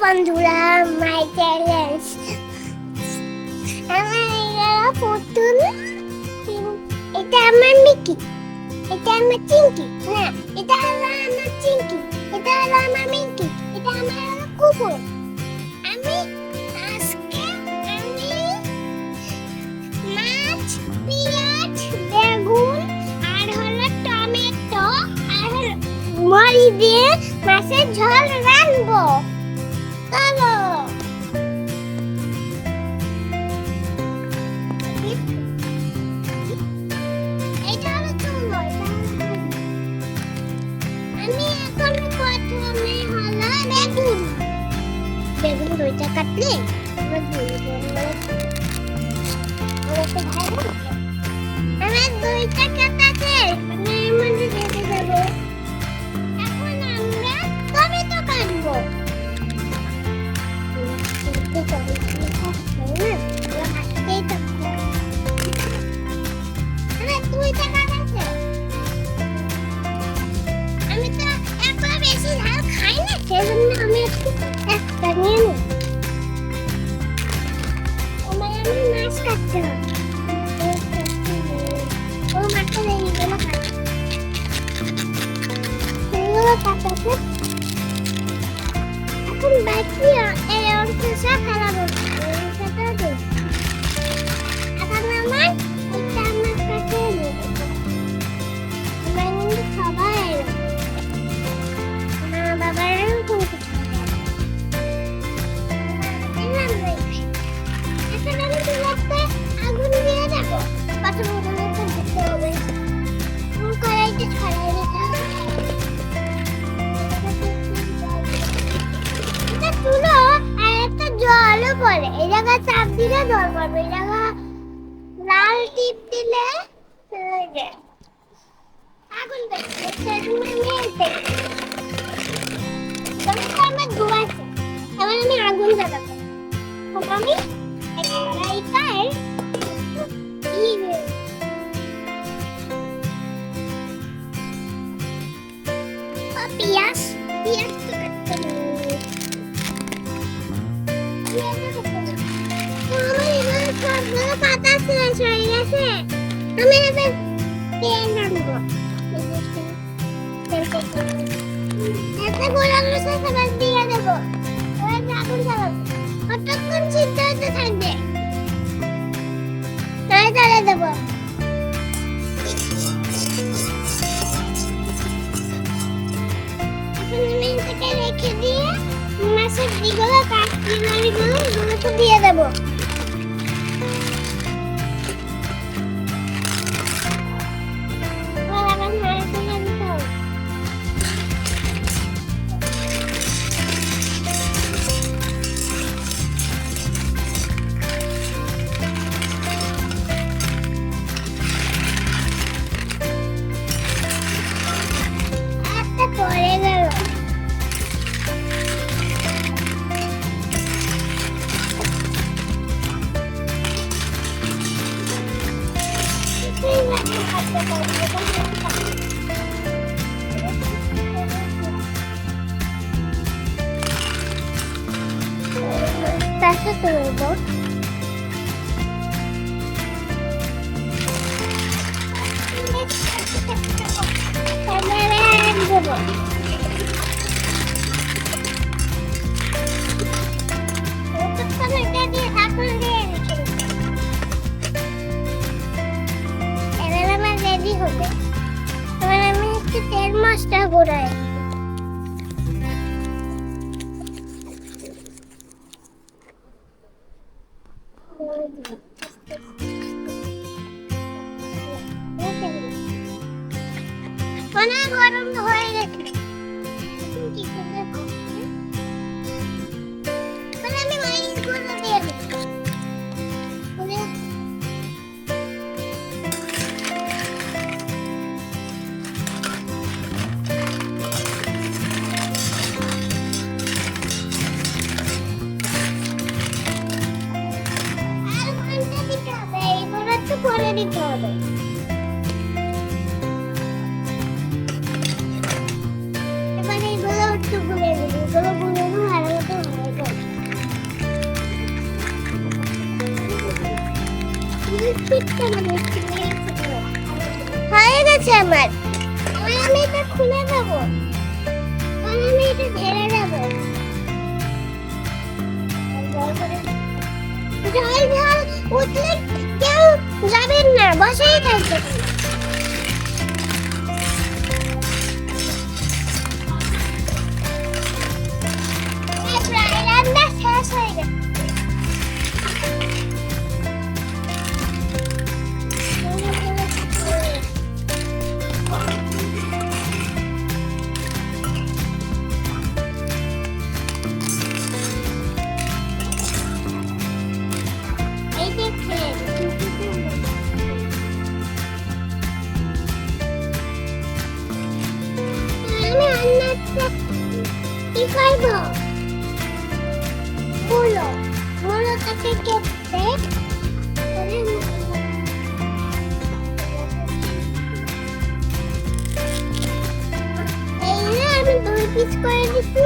বন্ধুরা, my challenge. আমার পুতুল, এটা আমার মিকি, এটা আমার চিঙ্কি, না এটা হলো আমার চিঙ্কি, এটা হলো আমার মিকি, এটা আমার কুকুর। আমি আজকে মাছ, পেঁয়াজ, বেগুন আর হলো টমেটো আর হলো মরিচ দিয়ে মাছের ঝোল রান্নবো। চলো। এটা হলো চুলো, আমি এখন প্রথমে হলো বেগুন দুইটা কাটলে আমার দুইটা কাটাতে আমি এর মধ্যে দিয়ে দেবো। এখন আমরা টমেটো কাটবো। আমি তো একবার বেশি ঝাল খাই না, সেজন্য আমি একটু একটা নিয়ে নিই। আমার মাছ কাটতে হবে। ও মাছটা এইগুলো কাটতে, এগুলো কাটাতে এখন বাকি এই অংশটা ফেলাবো। এখন আমার এটা আমার কাছে নেব। আমরা কিন্তু সবাই মা বাবারাও কিন্তু এখন আমি চুলাতে আগুন দিয়ে দেবো। প্রথমে ওগুলোকে দিতে হবে, কড়াইতে ছড়াই দিতে হবে। চুলো আর একটা জলও পড়ে, এই জায়গা চাপ দিলে জল পড়বে, এই জায়গা লাল টিপ দিলে আগুন ধোঁয়াছে। এবার আমি আগুন জ্বালাবো। আমি কড়াইটায় পেঁয়াজ পেঁয়াজ তো কাটতে হবে। পাতা শেষ হয়ে গেছে, আমি এবার তেল আনবো। এতে গোলা মশলা সবাই দিয়ে দেবো। এবার আগুন জ্বালাবো, কতক্ষণ সিদ্ধ হতে থাকবে, তাই দেবো। এখন আমি এটাকে রেখে দিয়ে মাছের দিগুলো এগুলোকে দিয়ে দেবো। পড়ে গেল, তাকে তুলবো। হবে, এবার আমি একটু তেল মাছটা ঘোরাই। অনেক গরম হয়ে গেছে, আমি মরিচগুলো দিয়ে দেবো। করে দিতে হবে। এবার এইগুলো একটু গুলে দেবো, এগুলো গুলে ভালো মতো হয়ে পিঠটা বানাচ্ছি হয়ে গেছে আমার। এবার আমি এটা খুলে দেবো, আমি এটা ঢেলে দেবো। ঝাল ঝাল উঠলে কেউ যাবেন না, বসেই থাকবেন। প্রায় রান্না শেষ হয়ে গেছে। এই দেখেন আমি রান্নাটা কি করবো? মূলোটাকে কেটে আমি 2 পিস করে দিচ্ছি।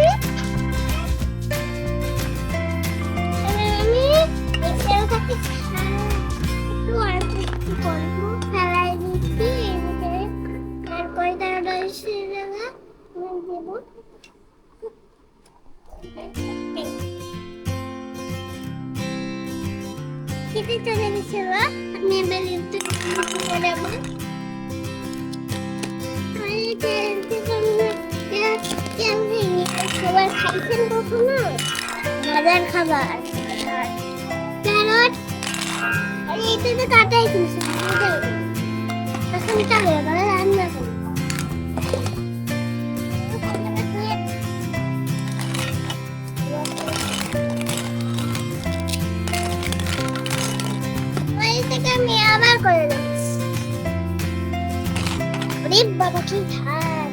আমি এটাকে একটু অল্প একটু করবো, ফেলাই দিচ্ছি। তারপরে তার জায়গা দেবো। খেতে চলে গেছে, আমি এবার একটু দেবো। খাবার খাইছেন কখনো? মজার খাবার ক্যারট, এটা তো কাটাই কিনছি এখন চলে এবার রান্না করি। আমি আবার করে দিচ্ছি। ওরে বাবা কি ঝাল!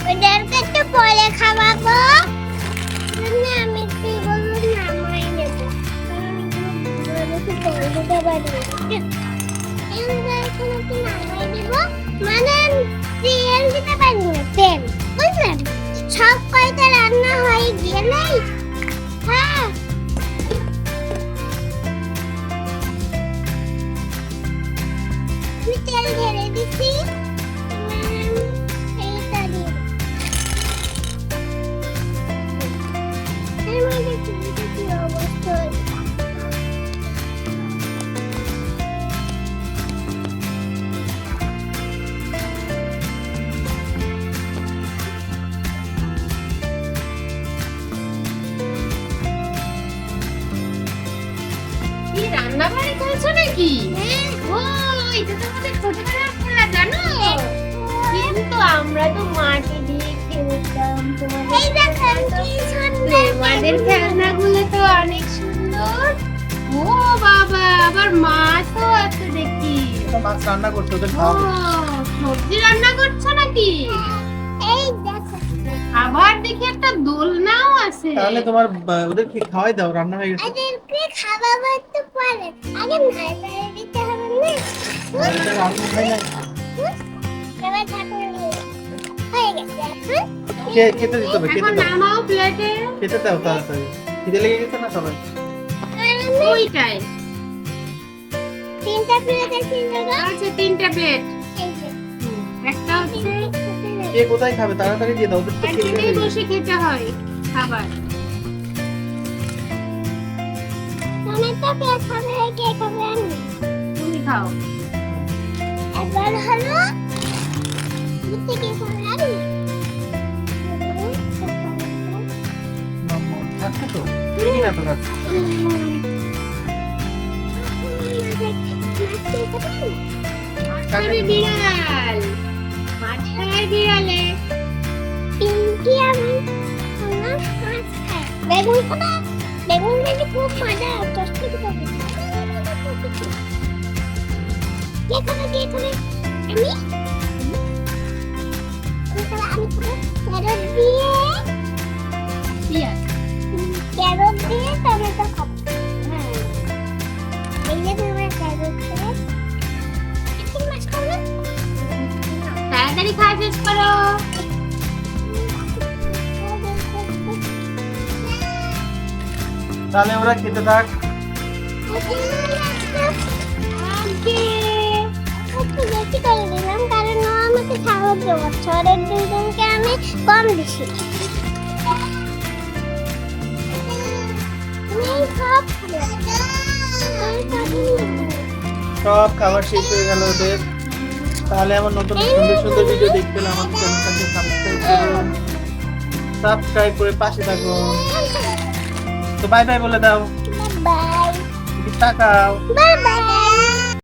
ওদেরকে একটু পরে খাওয়াবো। আমি কি বলবো, নামাই নেবো। নামাই দেবো মানে তেল দিতে পারি না, তেল বুঝলেন? সব কয়টা রান্না হয়ে গেলেই হ্যাঁ আমি তেল ঢেলে দিচ্ছি। এইটা দিয়ে এর মধ্যে কি অবস্থা? রান্নাবাড়ি করছো নাকি? ও এটা তো আমাদের ছোটবেলার খেলা, জানো? কিন্তু আমরা তো মাঠে দিয়ে খেলতাম। তোমাদের খেলনাগুলো তো অনেক সুন্দর। ও বাবা, আবার মাছও আছে দেখি। মাছ রান্না করছো, ওদের ও খাওয়াবো। সবজি রান্না করছো নাকি? এই দেখো আবার দেখি একটা দোলনাও আছে। তাহলে তোমার ওদের কি খাওয়াই দাও, রান্না হয়ে গেছে। ওদেরকে খাওয়াবো একটু পরে, আগে নাড়াচাড়া দিতে হবে না? এটা রান্না হয় না। এবার ঠাকুর হয়ে গেছে। এখন খেতে দিতে হবে, খেতে এখন দাও, নামাও প্লেটে। খেতে দাও তাড়াতাড়ি। খিদে লেগে গেছে না সবাই? ওইটাই তিনটা প্লেট আছে দাদা। আছে, 3টা প্লেট। এই যে একটা হচ্ছে কে কোথায় খাবে, তাড়াতাড়ি দিয়ে দাও, ওদের তো খিদে একদিনেই লেগে গেছে। বসে খেতে হয় খাবার। টমেটো কে খাবে, কে খাবে আমি? তুমি খাও। এবার হলো বুঝতে কে খাবে আমি? খাচ্ছে তো? এই না তো খাচ্ছে। মাঝখানে বিড়াল, মাঝখানে বিড়ালে। পিঙ্কি আমি মাছ খাই। বেগুন খাবে? বেগুন খেতে খুব মজা, কষ্ট করে খাবে। কে খাবে, কে খাবে? আমি? আমি খাবো ক্যারট দিয়ে, পেঁয়াজ। ক্যারট দিয়ে টমেটো খাবো। হ্যাঁ এই যে তোমার ক্যারট দিয়ে চিকেন মাছ খাবো। তাড়াতাড়ি খাওয়া শেষ করো। তাহলে ওরা খেতে থাক। আগে একটু বেশি করে দিলাম কারণ ও আমাকে সাহায্য করছে ওদের দুজনকে আমি কম দিছি আমি সব সব খাবার শেষ হয়ে গেল ওদের। তাহলে আমার নতুন সুন্দর সুন্দর ভিডিও দেখতে হলে আমার চ্যানেলটাকে সাবস্ক্রাইব করে পাশে থাকুন। তো বাই বাই বলে দাও, বাই তাকাও। Bye bye